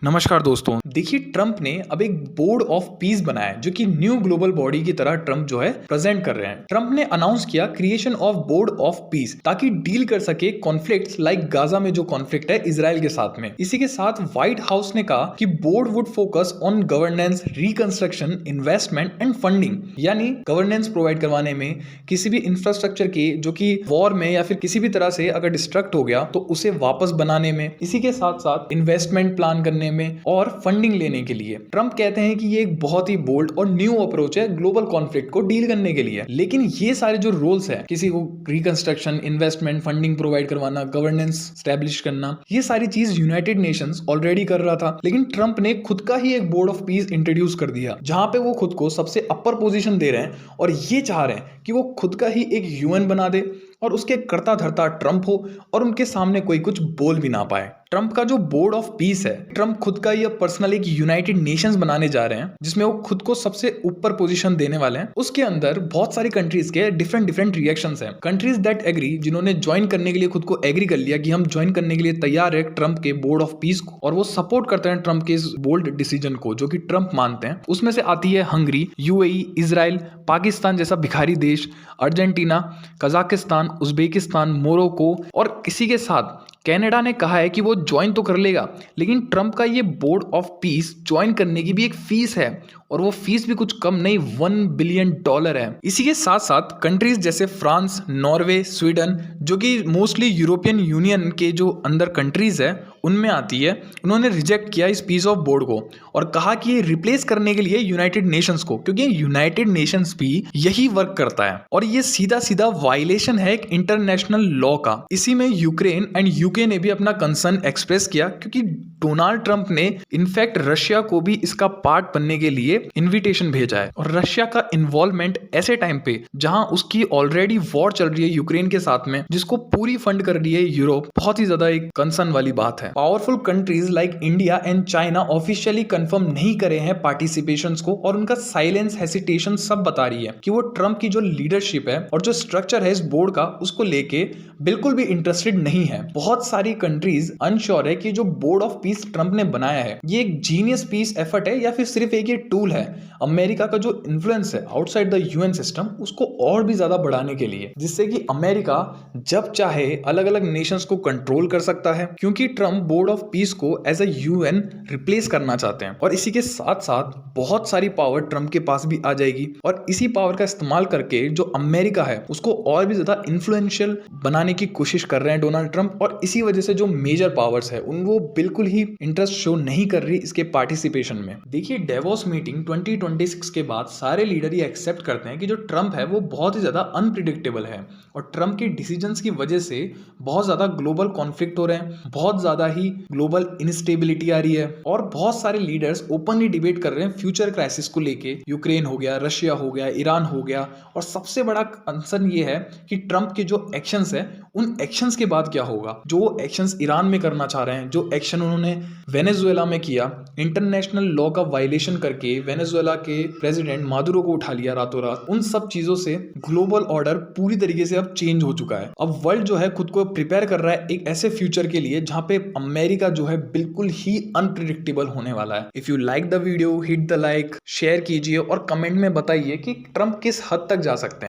नमस्कार दोस्तों। देखिए, ट्रंप ने अब एक बोर्ड ऑफ पीस बनाया है जो कि न्यू ग्लोबल बॉडी की तरह ट्रंप जो है प्रेजेंट कर रहे हैं। ट्रंप ने अनाउंस किया creation of board of peace ताकि डील कर सके कॉन्फ्लिक्ट्स लाइक गाजा में जो कॉन्फ्लिक्ट है इजराइल के साथ में। इसी के साथ व्हाइट हाउस ने कहा कि board would focus on governance, reconstruction, investment and funding, यानी गवर्नेंस प्रोवाइड करवाने में, किसी भी इंफ्रास्ट्रक्चर के जो कि वॉर में या फिर किसी भी तरह से अगर डिस्ट्रक्ट हो गया तो उसे वापस बनाने में, इसी के साथ साथ इन्वेस्टमेंट प्लान करने में और फंडिंग लेने के लिए। ट्रंप कहते हैं कि ये एक बहुत ही बोल्ड और न्यू अप्रोच है ग्लोबल कॉन्फ्लिक्ट को डील करने के लिए। लेकिन ये सारे जो रोल्स है, किसी को रिकंस्ट्रक्शन, इन्वेस्टमेंट, फंडिंग प्रोवाइड करवाना, गवर्नेंस स्टैब्लिश करना, ये सारी चीज यूनाइटेड नेशंस ऑलरेडी कर रहा था। लेकिन ट्रंप ने खुद का ही एक बोर्ड ऑफ पीस इंट्रोड्यूस कर दिया जहां पे वो खुद को सबसे अपर पोजीशन दे रहे हैं और ये चाह रहे हैं कि वो खुद का ही एक यूएन बना दे और उसके कर्ता धर्ता ट्रंप हो और उनके सामने कोई कुछ बोल भी ना पाए। ट्रंप का जो बोर्ड ऑफ पीस है, ट्रंप खुद का ये पर्सनल एक यूनाइटेड नेशंस बनाने जा रहे हैं जिसमें वो खुद को सबसे ऊपर पोजीशन देने वाले हैं। उसके अंदर बहुत सारी कंट्रीज के डिफरेंट रिएक्शंस हैं। कंट्रीज दैट एग्री, जिन्होंने ज्वाइन करने के लिए खुद को एग्री कर लिया कि हम ज्वाइन करने के लिए तैयार है ट्रंप के बोर्ड ऑफ पीस को, और वो सपोर्ट करते हैं ट्रंप के इस बोल्ड डिसीजन को जो कि ट्रंप मानते हैं। उसमें से आती है हंगरी, यूएई, इजराइल, पाकिस्तान जैसा भिखारी देश, अर्जेंटीना, कजाकिस्तान, उज्बेकिस्तान, मोरक्को, और इसी के साथ कनाडा ने कहा है कि वो ज्वाइन तो कर लेगा, लेकिन ट्रंप का ये बोर्ड ऑफ पीस ज्वाइन करने की भी एक फीस है और वो फीस भी कुछ कम नहीं, $1 बिलियन है। इसी के साथ साथ कंट्रीज जैसे फ्रांस, नॉर्वे, स्वीडन, जो कि मोस्टली यूरोपियन यूनियन के जो अंदर कंट्रीज है उनमें आती है, उन्होंने रिजेक्ट किया इस पीस ऑफ बोर्ड को और कहा कि ये रिप्लेस करने के लिए यूनाइटेड नेशंस को, क्योंकि यूनाइटेड नेशंस भी यही वर्क करता है और ये सीधा सीधा वायलेशन है एक इंटरनेशनल लॉ का। इसी में यूक्रेन एंड यूके ने भी अपना कंसर्न एक्सप्रेस किया क्योंकि डोनाल्ड ट्रंप ने इनफैक्ट रशिया को भी इसका पार्ट बनने के लिए इनविटेशन भेजा है। और रशिया का इन्वॉल्वमेंट ऐसे टाइम पे जहां उसकी ऑलरेडी वॉर चल रही है यूक्रेन के साथ में, जिसको पूरी फंड कर रही है यूरोप, बहुत ही ज्यादा एक कंसर्न वाली बात है। Powerful countries like India and China officially confirm नहीं करे हैं पार्टिसिपेशन को और उनका साइलेंस, हेसिटेशन सब बता रही है कि वो ट्रंप की जो लीडरशिप है और जो स्ट्रक्चर है इस बोर्ड का, उसको लेके बिल्कुल भी इंटरेस्टेड नहीं है। बहुत सारी कंट्रीज अनश्योर है कि जो बोर्ड ऑफ पीस ट्रंप ने बनाया है ये एक जीनियस पीस एफर्ट है या फिर सिर्फ एक ये टूल है अमेरिका का जो इन्फ्लुएंस है आउटसाइड द यूएन सिस्टम उसको और भी ज्यादा बढ़ाने के लिए, जिससे कि अमेरिका जब चाहे अलग अलग नेशंस को कंट्रोल कर सकता है, क्योंकि ट्रंप बोर्ड ऑफ पीस को एज अ यूएन रिप्लेस करना चाहते हैं। और इसी के साथ साथ बहुत सारी पावर ट्रंप के पास भी आ जाएगी और इसी पावर का इस्तेमाल करके जो अमेरिका है उसको और भी ज्यादा इन्फ्लुएंशियल बनाने की कोशिश कर रहे हैं डोनाल्ड ट्रंप। और इसी वजह से जो मेजर पावर्स है उन वो बिल्कुल ही इंटरेस्ट शो नहीं कर रही इसके पार्टिसिपेशन में। देखिए, डेवोस मीटिंग 2026 के बाद सारे लीडर ये एक्सेप्ट करते हैं कि जो ट्रंप है वो बहुत ही ज्यादा अनप्रिडिक्टेबल है और ट्रंप के डिसीजंस की वजह से बहुत ज्यादा ग्लोबल कॉन्फ्लिक्ट हो रहे हैं, बहुत ज्यादा ही ग्लोबल इनस्टेबिलिटी आ रही है और बहुत सारे लीडर्स ओपनली डिबेट कर रहे हैं फ्यूचर क्राइसिस को लेके। यूक्रेन हो गया, रशिया हो गया, ईरान हो गया, और सबसे बड़ा कंसर्न ये है कि ट्रंप के जो एक्शंस है उन एक्शंस के बाद क्या होगा। जो वो एक्शंस ईरान में करना चाह रहे हैं, जो एक्शन उन्होंने वेनेजुएला में किया, इंटरनेशनल लॉ का वायलेशन करके वेनेजुएला के प्रेसिडेंट मादुरो को उठा लिया रातों रात, उन सब चीजों से ग्लोबल ऑर्डर पूरी तरीके से अब चेंज हो चुका है। अब वर्ल्ड जो है खुद को प्रिपेयर कर रहा है एक ऐसे फ्यूचर के लिए जहां पे अमेरिका जो है बिल्कुल ही अनप्रिडिक्टेबल होने वाला है। If you like the video, hit the like, share कीजिए और कमेंट में बताइए कि ट्रंप किस हद तक जा सकते हैं।